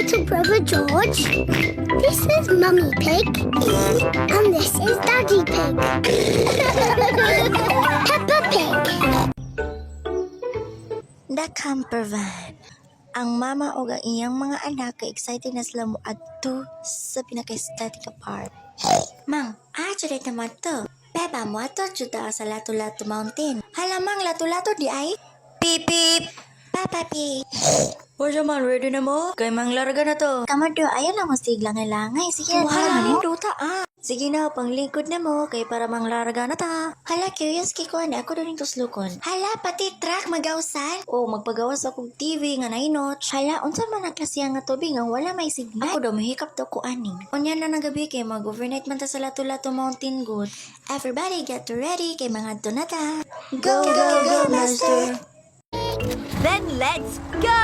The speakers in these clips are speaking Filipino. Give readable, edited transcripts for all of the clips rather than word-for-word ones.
little brother George. This is Mummy Pig. And this is Daddy Pig. Peppa Pig. The camper van. Ang mama o ang iyang mga anak kay excited na sila mo adto sa pinaka-static park. Mang, dyan naman to. Peppa mo ato dyan sa Lato-Lato Mountain. Halamang Lato-Lato di ay? Pip pip! Papa Pig! O man, ready na mo? Kay mang larga na to. Kamado, ayaw lang mo siglang langay. Sige na, hala duta Sige na, panglingkod na mo, kay para mang larga na ta. Hala, curious kiko na ako doon yung tuslukon. Hala, pati truck magawsan. O, magpagawas akong TV nga nainotch. Hala, unsa man ang klasiyang nga tubig nga wala may signal. Ako daw, mahikap daw ko ani. Unya na nagabi kay mag-overnight man ta sa Lato-Lato Mountain good. Everybody get ready kay mga donata. Go, go, go, master! Then let's go!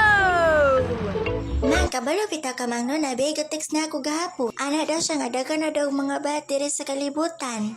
Mang, kabalo kita ka mang nun, text na ako gahapo. Ana daw siya nga, daga na daw mga battery sa kalibutan.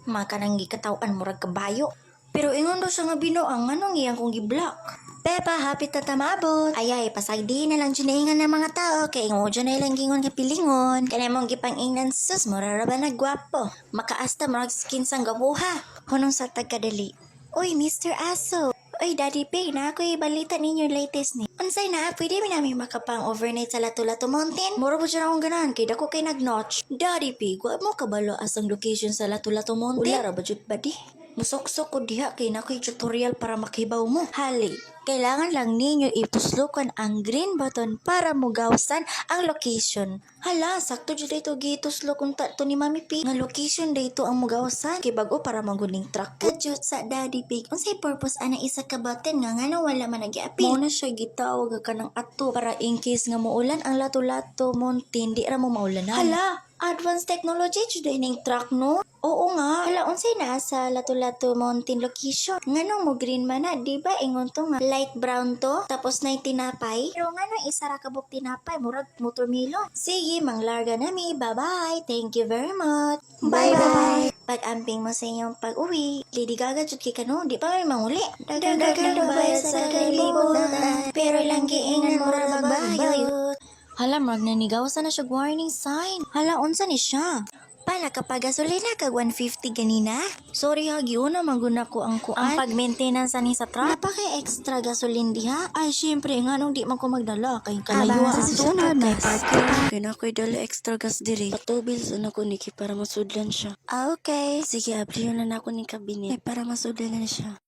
Makanang gikatawan murag kabayo. Pero ingon daw siya nga binuang, anong iyang kong gi-block? Peppa, happy tatamabot. Ayay, pasagdi na lang dyan ng mga tao. Kaya ingo dyan na ilang gingon nga pilingon. Kaya mong gipang-ingnan sus, muraraba na gwapo. Makaasta murag skin sang gabuha. Hunong sa tagkadali. Uy, Mr. Aso. Uy, Daddy Pig, na ako'y balita ninyo latest ni. Unsay na, pwede mi namin makapang overnight sa Lato-Lato Mountain? Mura po dyan akong ganan, kaya dako kay nag-notch. Daddy Pig, wag mo kabalo asang location sa Lato-Lato Mountain? Wala ra ba jud ba di? Musoksok ko diha kay na ako'y tutorial para makibaw mo. Hali, kailangan lang ninyo ituslukan ang green button para mugawsan ang location. Hala, sakto dyan dito gituslo kung to ni Mami Pig. Nga location dito ang mugawsan. Kay bago para maguling truck. Kadyot sa Daddy Pig. Unsay purpose ana isa ka button nga nga wala man nag-i-appeal. Muna siya gitawag ka ng ato para in case nga muulan ang Lato-Lato Mountain di ra mo maulanan. Hala, advanced technology jud ning truck no? Oo nga. Hala, unsay naa sa Lato-Lato Mountain location? Nganong mo green man na, di ba ingon to nga light brown to, tapos na tinapay? Pero nganong isa ra kabuk tinapay, murag motor milon. Sige, manglarga na mi. Bye-bye. Thank you very much. Bye-bye. Pag-amping mo sa inyong pag-uwi, Lady Gaga jud kay kano, di pa may manguli. Dagan-dagan bayad sa kalibutan, pero lang giingan mo ra magbayot. Hala, marag nanigaw sa na siya warning sign. Hala, unsa ni siya? Pala kapag gasolina kag 150 ganina? Sorry ha, giuna maguna ko ang kuan. Ang pag-maintenance ani sa truck. Napaka-extra gasolin diha. Ay, syempre nga nung di man ko magdala kay kalayo sa sunod na parking. Kaya na ko'y dala extra gas diri. Patubil sa na ko niki para masudlan siya. Okay. Sige, abriyon na ako ni kabinet. Ay, para masudlan na siya.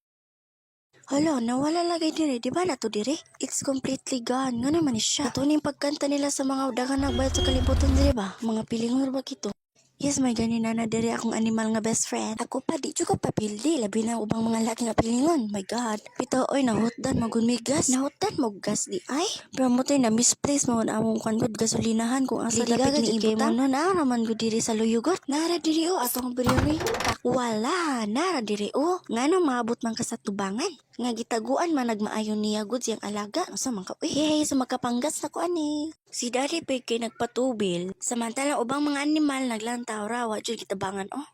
Hala, nawala lagay dire. Di ba na to dire? It's completely gone. Nga naman siya. Ito na yung pagkanta nila sa mga dagan nagbayad sa kalibutan dire ba? Mga pilingon ba kito? Yes, may ganina na diri akong animal nga best friend. Ako pa, di ko papildi. Labi na ubang mga laki nga pilingon. My God. Pito, oy, nahutdan magun may gas. Nahutdan mo gas di ay. Pero mo tayo na misplace mo na among kanod gasolinahan kung asa lapit ni ibutan. No, naman ko diri sa luyugot. Nara diri o, atong biriyoy. Wala, nara diri o. Nga nung maabot man ka sa tubangan. Nga gitaguan man nagmaayon niya goods yang alaga. Sa mga hey, sa makapanggas na ko ani. Si Daddy Pig kay nagpatubil. Samantala ubang mga animal naglantaw rawa jud kitabangan oh.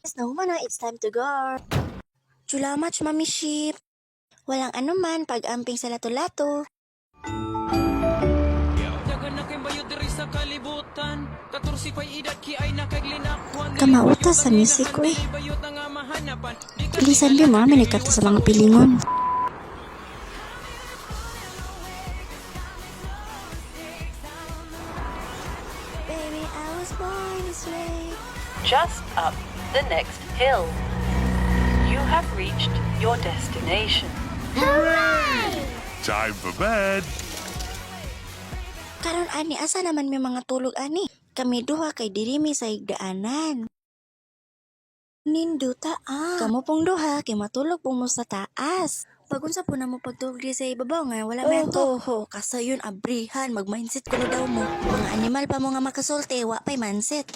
Yes, na humana, it's time to go. Chula much, Mami Sheep. Walang anuman pag-amping sa Lato-Lato. Kamauta sa music ko eh. Lisan di mo, manikat sa mga pilingon. Baby, I was born this way. Just up the next hill. You have reached your destination. Time for bed. Karon ani, asa naman may mga tulog ani? Kami duha kay diri mi sa higdaanan. Ninduta Kamo pong duha kay matulog po mo sa taas. Pagunsa po na mo pagtulog di sa ibabaw nga wala man to. Kasa yun abrihan, mag-mindset ko na daw mo. Mga animal pa mo nga makasulti, wa pa'y mindset.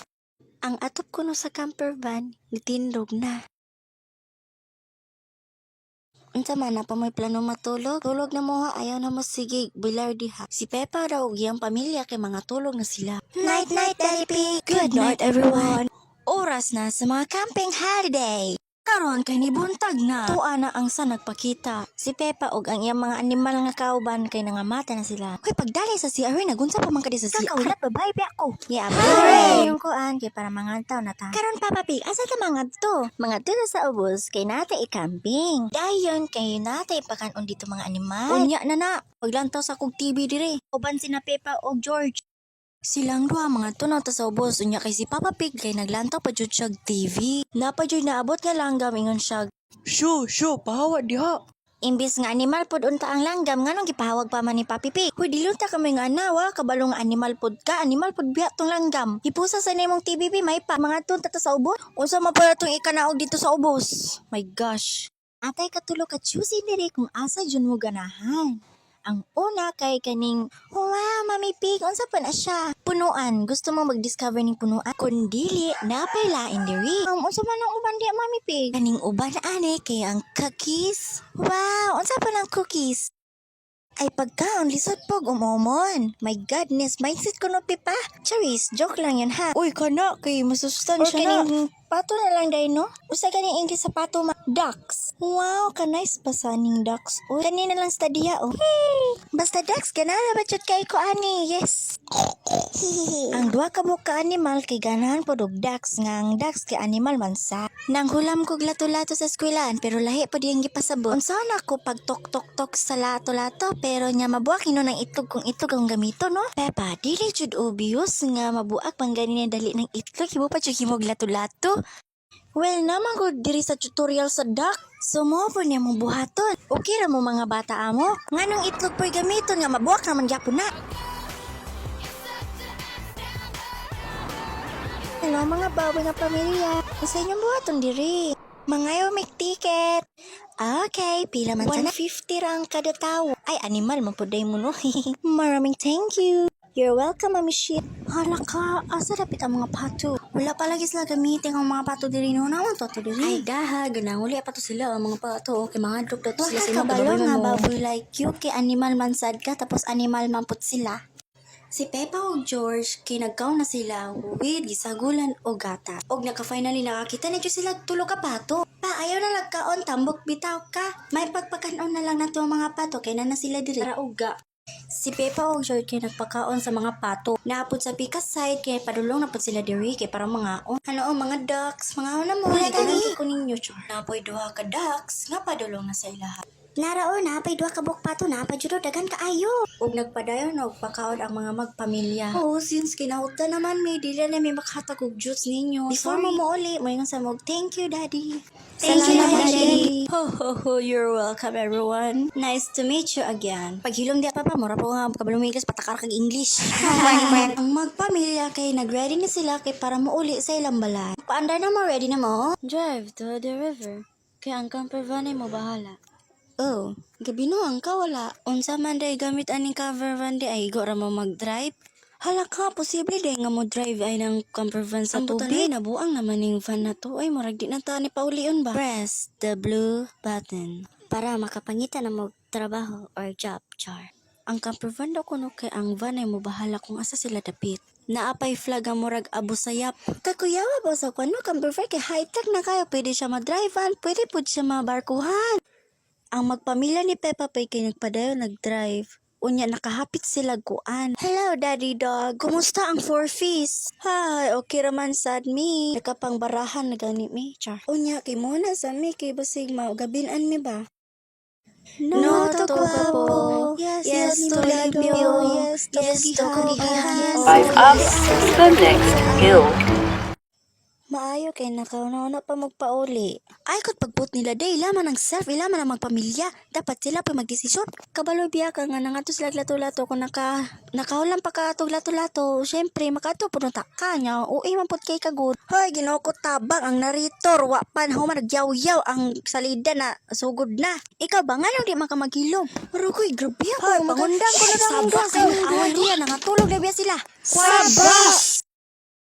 Ang atop ko no sa camper van, nitindog na. Unsa man na pa may plano matulog? Tulog na mo ha, ayaw na mo sige, bilar diha. Si Peppa raw iyang pamilya kay mga tulog na sila. Night night, Daddy Pig! Good night, everyone! Oras na sa mga camping holiday! Karon kay nibuntag na. Tuwa na ang sa nagpakita. Si Pepa og ang iyang mga animal nga kauban kay nangamata na sila. Kay pagdali sa CR nagunsa pa man kadi sa CR. Kakaulat babae pa ako. Yeah, hooray! Yung kuan kay para mga taw na ta. Karon Papa Pig, asa ka mga to? Mga to na sa ubos kay nata i-camping. Dayon kay nata ipakanon dito mga animal. Unya na. Paglantaw sa kog TV dire. Uban sina Pepa og George. Silang duha mga tunaw ta sa ubos unya kay si Papa Pig kay naglantaw pa jud siya TV. Napa jud naabot nga langgam ingon siya. Sho, pahawa diha. Imbis nga animal pod unta ang langgam nganong gipahawag pa man ni Papi Pig. Hoy dilunta kami nga anawa kabalong animal pod ka, animal pod biya tong langgam. Ipusa sa nimong TVP may pa mga tunta ta sa ubos. Unsa man pala tong ikanaog dito sa ubos? My gosh. Atay katulo ka choosy diri kung asa jud mo ganahan. Ang una kay kaning, wow, Mami Pig, unsa pa na siya? Punuan, gusto mo mag-discover ning punuan? Kung dili, napay lain diri. Unsa man ang uban di Mami Pig? Kaning uban ane kay ang cookies. Wow, unsa pa ng cookies? Ay pagkaon, lisod pog umomon. My goodness, mindset ko no pipa. Charis, joke lang yan ha. Uy, kana kay masustansya Or na. kaning pato na lang day no? Usa kaning English sa pato ducks. Wow, ka-nice pa sa ning ducks. Uy, kanina lang sa diya oh. Basta ducks, ganana ba jud kay ko ani? Yes. Ang duha ka buka animal kay ganahan pod og ducks nga ang ducks kay animal man sa. Nang hulam kog lato-lato sa eskwelahan pero lahi pa diyang gipasabot. Unsa na ko pag tok-tok-tok sa lato-lato pero nya mabuak ino ng itlog kung itlog ang gamito no? Pepa, dili jud obvious nga mabuak pang ganin dali ng itlog hibo pa jud himog lato-lato. Well, naman ko diri sa tutorial sa duck. Sumopo niya mong buhaton. Okay ra mo mga bata amo. Nganong itlog po'y gamiton nga mabuak naman gyapon na. Hello mga baboy nga pamilya. Sa inyong buhaton diri. Mga may ticket. Okay, pila man sana? 150 rang kada tao. Ay, animal man po day mo no. Maraming thank you. You're welcome, Mami Shit. Hala ka, asa dapit ang mga pato? Wala pa lagi sila gamitin ang mga pato diri no. Naman to diri. Ay, daha, ganang uli pa to sila ang mga pato. Okay, mga drop to sila sila. Kabalo nga baboy like you. Kay animal man sad ka, tapos animal man put sila. Si Pepa o George, kinagaw na sila with gisagulan o gata. Og naka-finally nakakita na sila tulo ka pato. Pa, ayaw na lagkaon, tambok bitaw ka. May pagpakanon na lang nato ang mga pato, kaya na sila diri. Para uga. Si Pepa o George kay nagpakaon sa mga pato. Naapod sa pikas side kay padulong na pod sila diri kay para mga ano mga ducks, mga na mo. Ay gani ko ninyo char. Napoy duha ka ducks nga padulong na sa ilaha. Naraon na pay duha ka buk pato na pa jud dagan kaayo. Ug nagpadayon og pakaon ang mga magpamilya. Oh, since kinauta naman may dili na may makahatag og juice ninyo. Before mo uli, mo nga sa mog thank you daddy. Thank you, Daddy. Ho, you're welcome, everyone. Nice to meet you again. Paghilom di pa mura po nga kabalumiglas patakar kag English. Ang magpamilya kay nagready na sila kay para mauli sa ilang balay. Paanda na mo, ready na mo? Drive to the river. Kaya ang camper van ay mo bahala. Oh, gabi no ang kawala. Unsa man day gamit aning cover van di ay go ra mo mag-drive? Hala ka, posible day nga mo drive ay ng camper van sa tubig. Nabuang naman yung van na to. Ay, marag di na ta ni paulion ba? Press the blue button para makapangita na mo trabaho or job, char. Ang camper van daw kuno kay ang van ay mo bahala kung asa sila dapit. Naapay flag ang murag abo sayap. Kakuyawa ba sa kuno camper van kay high-tech na kayo. Pwede siya ma-drive-an, pwede po siya mabarkuhan. Ang magpamilya ni Peppa Pig kay nagpadayon nag-drive. Unya nakahapit sila kuan. Hello daddy dog. Kumusta ang four fees? Hi, okay raman sad me. Nakapangbarahan na gani mi, char. Unya kay muna sa mi kay basig magabinan mi ba? No to guapo. Yes to limpyo. Yes to kugihan. 5 up to the next hill. Maayo kay nakauna pa magpauli. Ay kung pagput nila day, laman ang self, ilaman ang magpamilya. Dapat sila pa magdesisyon. Kabalo biya ka nga nangato sila lato-lato kung nakaulam pa ka atog lato-lato. Siyempre, makato po nung taka niya. Uy, mamput kay kagod. Hoy, ginoo ko tabang ang naritor. Wapan, human nagyaw-yaw ang salida na sugod na. Ikaw ba nga nang di makamaghilom? Pero ko'y grabe ako. Hoy, pangundang ko na lang ang doon. Awal diya, nangatulog na biya sila. Sabas!